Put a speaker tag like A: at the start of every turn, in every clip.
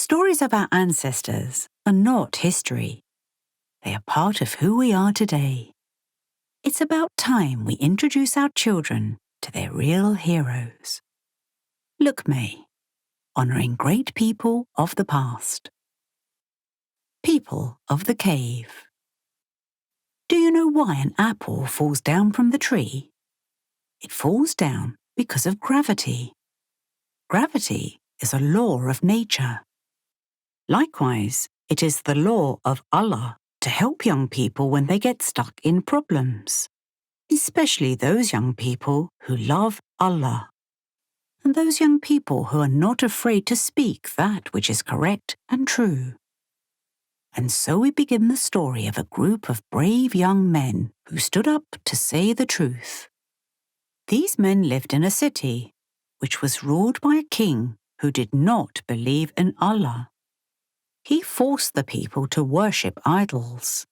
A: stories of our ancestors are not history. They are part of who we are today. It's about time we introduce our children to their real heroes. Luqmay, honouring great people of the past. People of the cave. Do you know why an apple falls down from the tree? It falls down because of gravity. Gravity is a law of nature. Likewise, it is the law of Allah to help young people when they get stuck in problems, especially those young people who love Allah, and those young people who are not afraid to speak that which is correct and true. And so we begin the story of a group of brave young men who stood up to say the truth. These men lived in a city which was ruled by a king who did not believe in Allah. He forced the people to worship idols,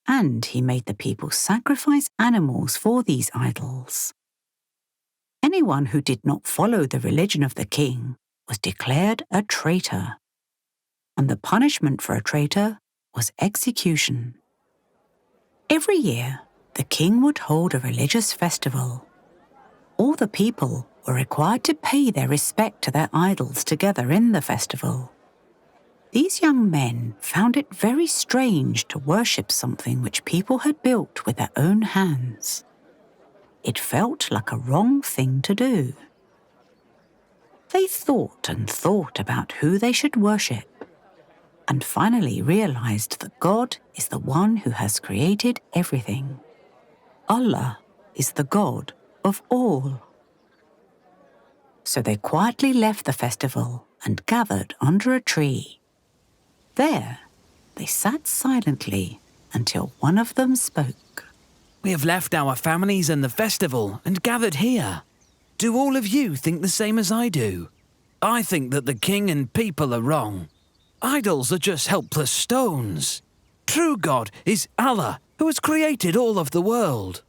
A: and he made the people sacrifice animals for these idols. Anyone who did not follow the religion of the king was declared a traitor, and the punishment for a traitor was execution. Every year, the king would hold a religious festival. All the people were required to pay their respect to their idols together in the festival. These young men found it very strange to worship something which people had built with their own hands. It felt like a wrong thing to do. They thought and thought about who they should worship, and finally realized that God is the one who has created everything. Allah is the God of all. So they quietly left the festival and gathered under a tree. There, they sat silently until one of them spoke.
B: We have left our families and the festival and gathered here. Do all of you think the same as I do? I think that the king and people are wrong. Idols are just helpless stones. True God is Allah, who has created all of the world.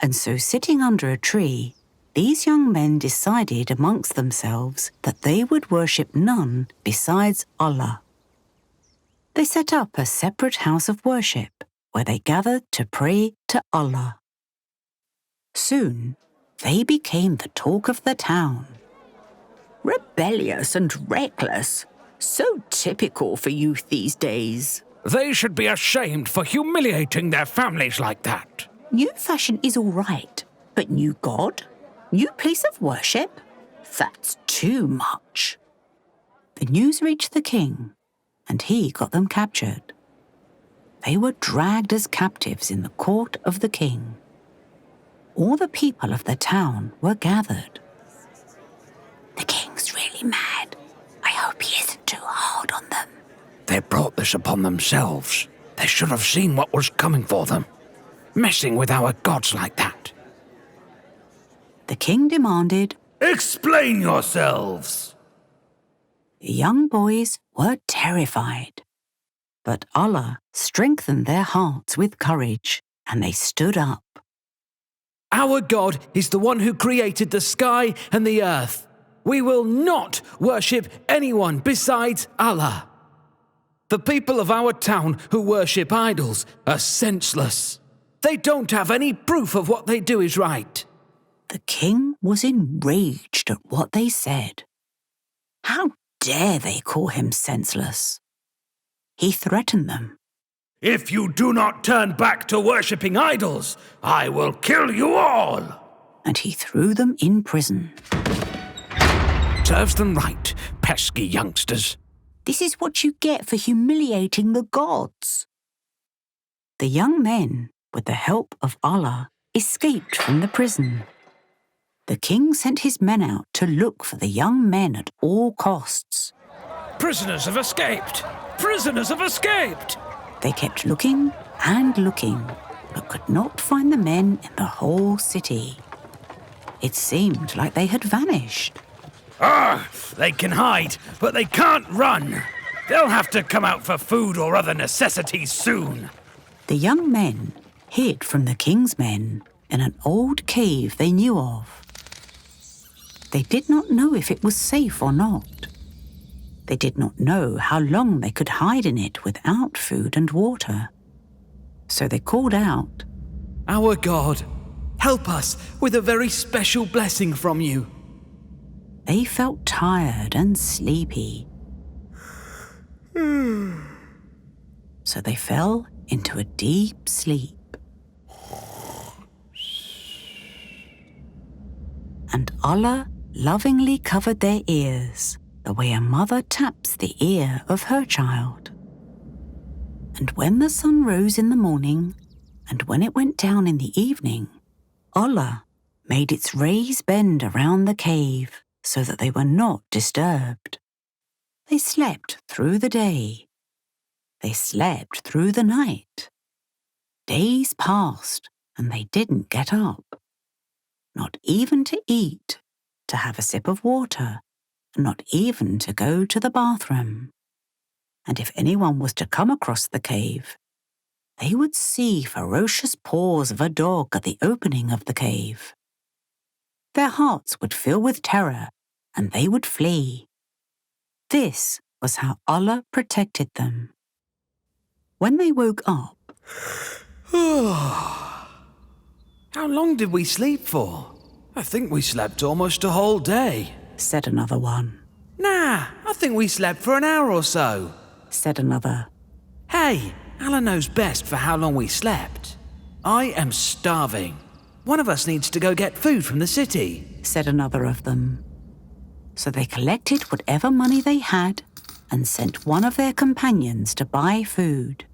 A: And so, sitting under a tree, these young men decided amongst themselves that they would worship none besides Allah. They set up a separate house of worship where they gathered to pray to Allah. Soon, they became the talk of the town. Rebellious and reckless, so typical for youth these days.
C: They should be ashamed for humiliating their families like that.
A: New fashion is all right, but new God? New place of worship? That's too much. The news reached the king, and he got them captured. They were dragged as captives in the court of the king. All the people of the town were gathered. The king's really mad. I hope he isn't too hard on them.
C: They brought this upon themselves. They should have seen what was coming for them. Messing with our gods like that.
A: The king demanded,
C: Explain yourselves!
A: The young boys were terrified. But Allah strengthened their hearts with courage, and they stood up.
B: Our God is the one who created the sky and the earth. We will not worship anyone besides Allah. The people of our town who worship idols are senseless. They don't have any proof of what they do is right.
A: The king was enraged at what they said. How dare they call him senseless? He threatened them.
C: If you do not turn back to worshipping idols, I will kill you all!
A: And he threw them in prison.
C: Serves them right, pesky youngsters.
A: This is what you get for humiliating the gods. The young men, with the help of Allah, escaped from the prison. The king sent his men out to look for the young men at all costs.
C: Prisoners have escaped! Prisoners have escaped!
A: They kept looking and looking, but could not find the men in the whole city. It seemed like they had vanished.
C: They can hide, but they can't run. They'll have to come out for food or other necessities soon.
A: The young men hid from the king's men in an old cave they knew of. They did not know if it was safe or not. They did not know how long they could hide in it without food and water. So they called out,
B: Our God, help us with a very special blessing from you.
A: They felt tired and sleepy. So they fell into a deep sleep. And Allah lovingly covered their ears the way a mother taps the ear of her child. And when the sun rose in the morning, and when it went down in the evening, Allah made its rays bend around the cave so that they were not disturbed. They slept through the day. They slept through the night. Days passed and they didn't get up, not even to eat, to have a sip of water, not even to go to the bathroom. And if anyone was to come across the cave, they would see ferocious paws of a dog at the opening of the cave. Their hearts would fill with terror and they would flee. This was how Allah protected them. When they woke up,
B: How long did we sleep for? I think we slept almost a whole day.
A: said another one,
B: Nah, I think we slept for an hour or so.
A: said another,
B: Hey, Allah knows best for how long we slept. I am starving. One of us needs to go get food from the city.
A: said another of them. So they collected whatever money they had and sent one of their companions to buy food.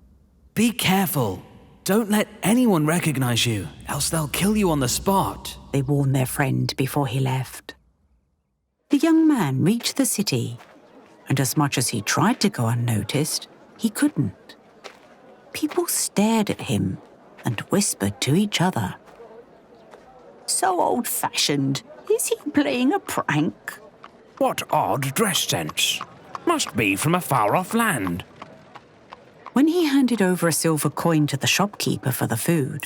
B: Be careful. Don't let anyone recognize you, else they'll kill you on the spot.
A: They warned their friend before he left. The young man reached the city, and as much as he tried to go unnoticed, he couldn't. People stared at him and whispered to each other. So old-fashioned. Is he playing a prank?
C: What odd dress sense. Must be from a far-off land.
A: When he handed over a silver coin to the shopkeeper for the food,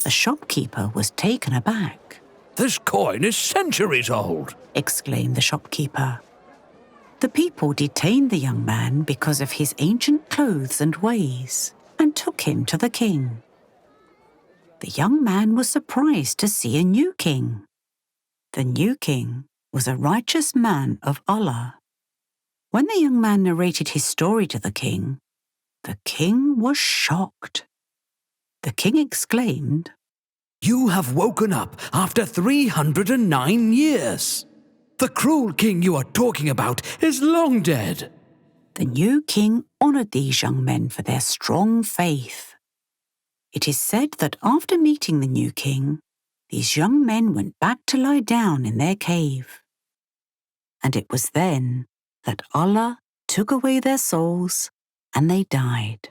A: the shopkeeper was taken aback.
C: This coin is centuries old,
A: exclaimed the shopkeeper. The people detained the young man because of his ancient clothes and ways, and took him to the king. The young man was surprised to see a new king. The new king was a righteous man of Allah. When the young man narrated his story to the king was shocked. The king exclaimed,
B: You have woken up after 309 years. The cruel king you are talking about is long dead.
A: The new king honored these young men for their strong faith. It is said that after meeting the new king, these young men went back to lie down in their cave. And it was then that Allah took away their souls and they died.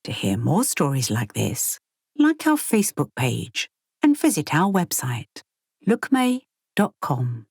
A: To hear more stories like this, like our Facebook page and visit our website, luqmay.com.